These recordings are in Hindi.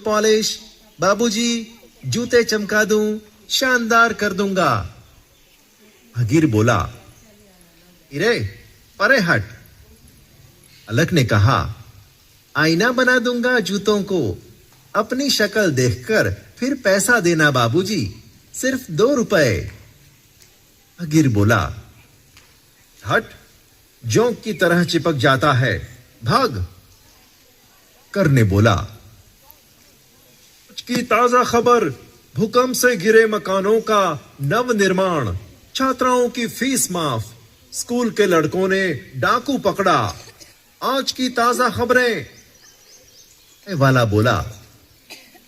पॉलिश, बाबूजी जूते चमका दूं, शानदार कर दूंगा। भगीर बोला, इरे परे हट। अलक ने कहा, आईना बना दूंगा जूतों को, अपनी शक्ल देखकर फिर पैसा देना बाबूजी, सिर्फ 2 रुपए। भगीर बोला, हट, जोंक की तरह चिपक जाता है, भाग। कर ने बोला, आज की ताजा खबर, भूकंप से गिरे मकानों का नव निर्माण, छात्राओं की फीस माफ, स्कूल के लड़कों ने डाकू पकड़ा, आज की ताजा खबरें। वाला बोला,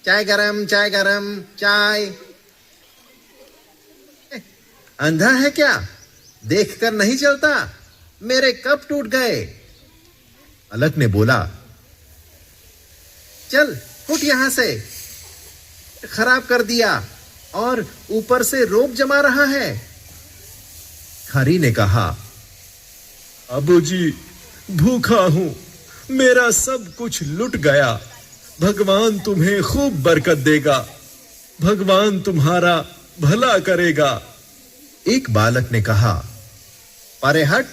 चाय गरम, चाय गरम, चाय। अंधा है क्या, देखकर नहीं चलता, मेरे कप टूट गए। अलक ने बोला, चल उठ यहां से, खराब कर दिया और ऊपर से रोब जमा रहा है। खारी ने कहा, अबूजी भूखा हूं, मेरा सब कुछ लुट गया, भगवान तुम्हें खूब बरकत देगा, भगवान तुम्हारा भला करेगा। एक बालक ने कहा, अरे हट,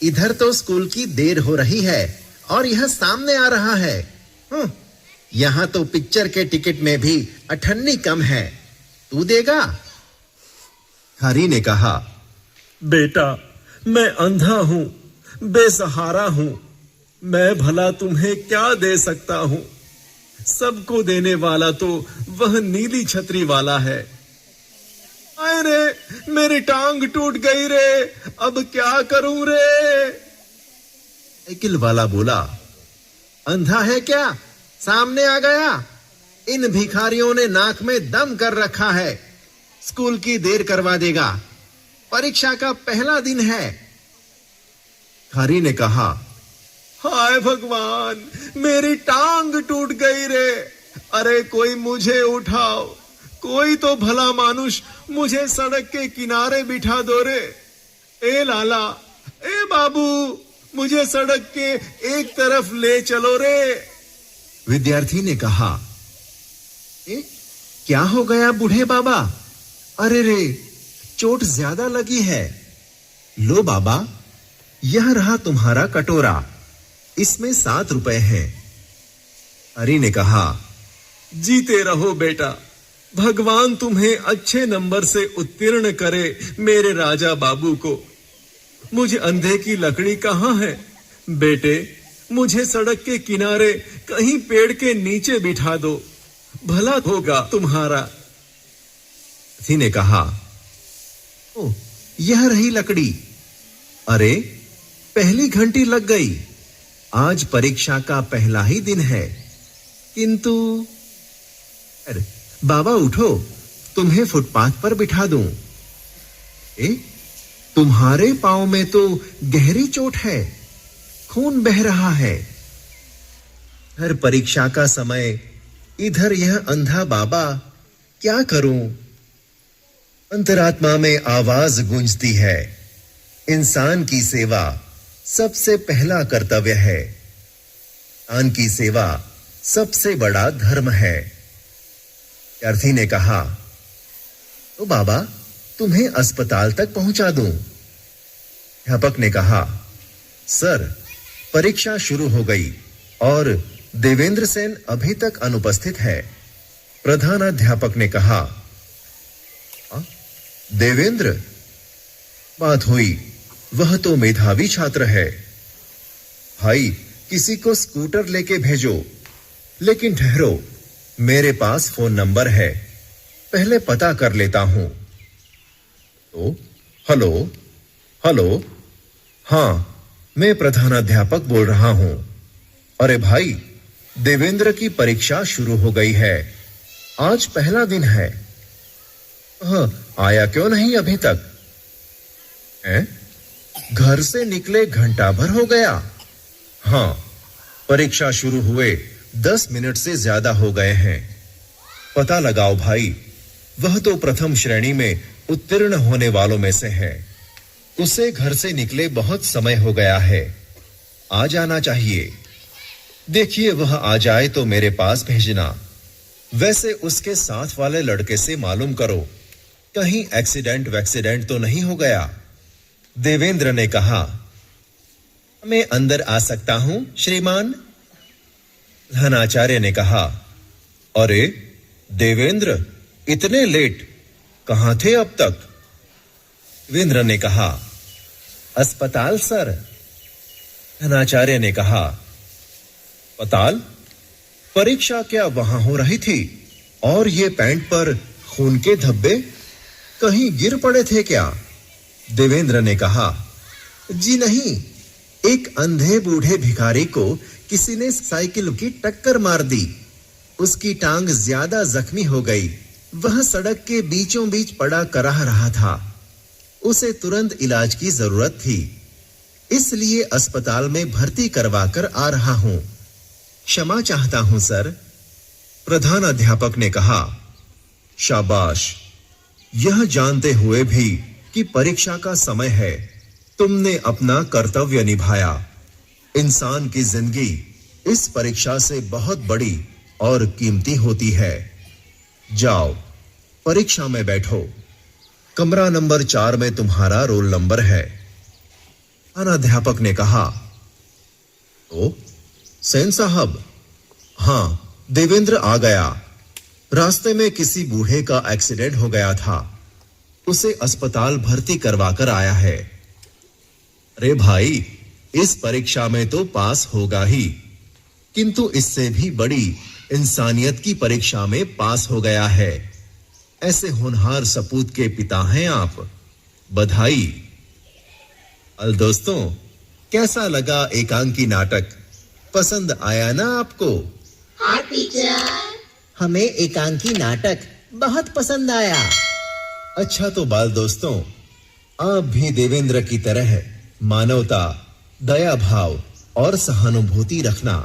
इधर तो स्कूल की देर हो रही है और यह सामने आ रहा है। यहां तो पिक्चर के टिकट में भी 98 कम है, तू देगा? खारी ने कहा, बेटा मैं अंधा हूं, बेसहारा हूं, मैं भला तुम्हें क्या दे सकता हूं, सबको देने वाला तो वह नीली छतरी वाला है। आए रे, मेरी टांग टूट गई रे, अब क्या करूं रे? साइकिल वाला बोला, अंधा है क्या, सामने आ गया, इन भिखारियों ने नाक में दम कर रखा है, स्कूल की देर करवा देगा, परीक्षा का पहला दिन है। खारी ने कहा, हाय भगवान, मेरी टांग टूट गई रे, अरे कोई मुझे उठाओ, कोई तो भला मानुष मुझे सड़क के किनारे बिठा दो रे। ए लाला, ए बाबू, मुझे सड़क के एक तरफ ले चलो रे। विद्यार्थी ने कहा, क्या हो गया बूढ़े बाबा? अरे रे, चोट ज्यादा लगी है। लो बाबा, यह रहा तुम्हारा कटोरा, इसमें 7 रुपए हैं। हरि ने कहा, जीते रहो बेटा, भगवान तुम्हें अच्छे नंबर से उत्तीर्ण करे मेरे राजा बाबू को। मुझे अंधे की लकड़ी कहां है बेटे, मुझे सड़क के किनारे कहीं पेड़ के नीचे बिठा दो, भला होगा तुम्हारा। हाथी ने कहा, ओ यह रही लकड़ी। अरे पहली घंटी लग गई, आज परीक्षा का पहला ही दिन है, किंतु बाबा उठो, तुम्हें फुटपाथ पर बिठा दूं। तुम्हारे पांव में तो गहरी चोट है, खून बह रहा है। हर परीक्षा का समय, इधर यह अंधा बाबा, क्या करूं? अंतरात्मा में आवाज गूंजती है, इंसान की सेवा सबसे पहला कर्तव्य है, इंसान की सेवा सबसे बड़ा धर्म है। विद्यार्थी ने कहा, तो बाबा तुम्हें अस्पताल तक पहुंचा दूं। अध्यापक ने कहा, सर परीक्षा शुरू हो गई और देवेंद्र सेन अभी तक अनुपस्थित है। प्रधानाध्यापक ने कहा, देवेंद्र? बात हुई, वह तो मेधावी छात्र है। भाई किसी को स्कूटर लेके भेजो, लेकिन ठहरो, मेरे पास फोन नंबर है, पहले पता कर लेता हूं। तो हेलो हेलो, हां मैं प्रधानाध्यापक बोल रहा हूं। अरे भाई, देवेंद्र की परीक्षा शुरू हो गई है, आज पहला दिन है। आया क्यों नहीं अभी तक? घर से निकले घंटा भर हो गया। हां, परीक्षा शुरू हुए 10 मिनट से ज्यादा हो गए हैं। पता लगाओ भाई, वह तो प्रथम श्रेणी में उत्तीर्ण होने वालों में से है, उसे घर से निकले बहुत समय हो गया है, आ जाना चाहिए। देखिए वह आ जाए तो मेरे पास भेजना, वैसे उसके साथ वाले लड़के से मालूम करो, कहीं एक्सीडेंट तो नहीं हो गया। देवेंद्र ने कहा, मैं अंदर आ सकता हूं श्रीमान? धनाचार्य ने कहा, अरे देवेंद्र, इतने लेट कहां थे अब तक? देवेंद्र ने कहा, अस्पताल सर। धनाचार्य ने कहा, अस्पताल? परीक्षा क्या वहां हो रही थी? और ये पैंट पर खून के धब्बे कहीं गिर पड़े थे क्या? देवेंद्र ने कहा, जी नहीं, एक अंधे बूढ़े भिखारी को किसी ने साइकिल की टक्कर मार दी। उसकी टांग ज्यादा जख्मी हो गई। वह सड़क के बीचों बीच पड़ा कराह रहा था। उसे तुरंत इलाज की जरूरत थी, इसलिए अस्पताल में भर्ती करवाकर आ रहा हूं। क्षमा चाहता हूं सर। प्रधान अध्यापक ने कहा, शाबाश, यह जानते हुए भी कि परीक्षा का समय है, तुमने अपना कर्तव्य निभाया। इंसान की जिंदगी इस परीक्षा से बहुत बड़ी और कीमती होती है। जाओ, परीक्षा में बैठो। कमरा नंबर 4 में तुम्हारा रोल नंबर है। अध्यापक ने कहा, तो सेन साहब? हां, देवेंद्र आ गया। रास्ते में किसी बूढ़े का एक्सीडेंट हो गया था, उसे अस्पताल भर्ती करवाकर आया है। अरे भाई, इस परीक्षा में तो पास होगा ही, किंतु इससे भी बड़ी इंसानियत की परीक्षा में पास हो गया है। ऐसे होनहार सपूत के पिता हैं आप, बधाई। अल दोस्तों, कैसा लगा एकांकी नाटक? पसंद आया ना आपको? हाँ टीचर, हमें एकांकी नाटक बहुत पसंद आया। अच्छा तो बाल दोस्तों, आप भी देवेंद्र की तरह मानवता, दया भाव और सहानुभूति रखना।